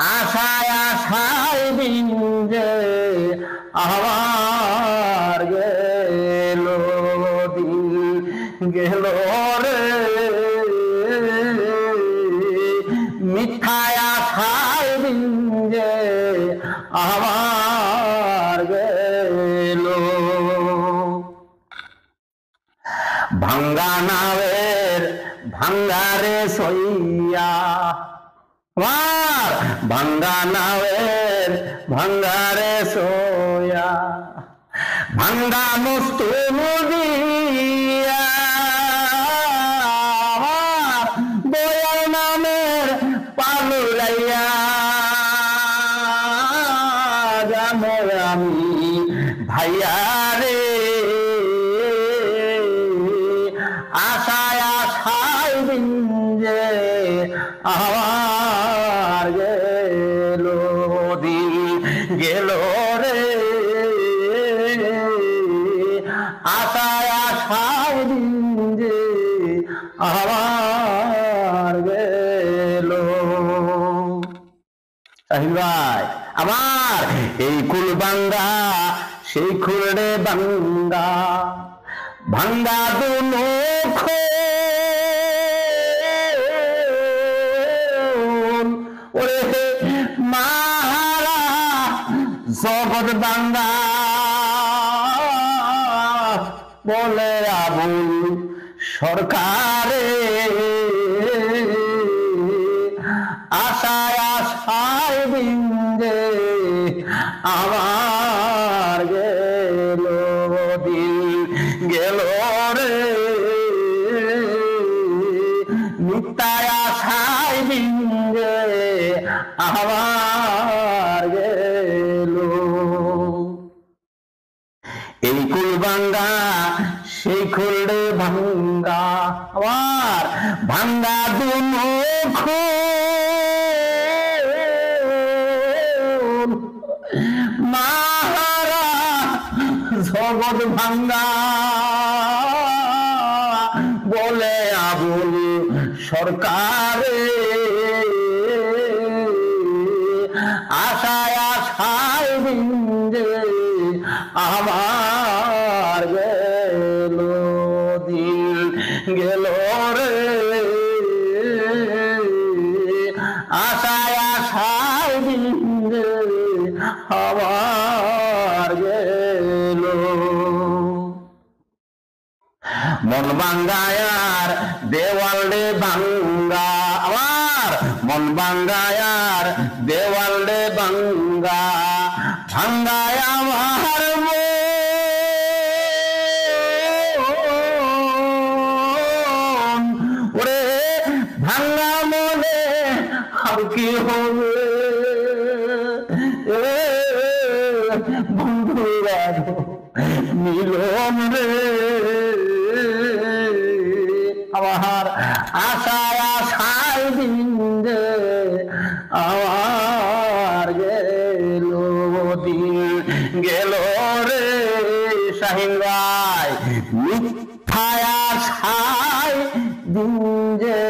আশায় আশায় দিন যে আমার গেল দিন গেল রে মিথ্যায় আশায় দিন যে আমার গেল ভাঙ্গা নাওয়ের ভাঙ্গারে সইয়া ভাঙ্গা নাওয়ের ভাঙ্গারে সোয়া ভাঙ্গা মস্তু নদিয়া দয়াল নামের পালুলাইয়া জানো আমি ভাইয়া রে আশায় আশায় দিন যে আমার গেল দিন গেল রে আশায় আশায় দিন যে আমার গেল শাহিন ভাই আমার এই কুল বাঙ্গা সেই খুলড়ে বাঙ্গা ভাঙ্গা দুনো ওরে মাহারা জগৎ বাঙ্গা বলে আবুল সরকারে আশায় আশায় দিন যে আমার গেল দিন গেল রে মিথ্যায় আশায় দিন যে আমার গেল এই কুল ভাঙ্গা সেই খুলড়ে ভাঙ্গা আমার ভাঙ্গা দুনো মাহারা জগৎ ভাঙ্গা বলে আবুল সরকারে আশায় আশায় দিন যে আমার গেল দিন গেল রে আশায় আশায় দিন যে আমার গেল মন ভাঙ্গায়ার দেওয়ালে ভাঙ্গা আমার মন ভাঙ্গায়ার দেওয়ালে ভাঙ্গা ভাঙ্গায় আমার ওরে ভাঙ্গা মনে আর কি হবে বন্ধুরা মিলন রে আমার আশায় আশায় দিন যে আমার গেল দিন গেল রে শাহিন ভাই মিথ্যায় আশায় দিন যে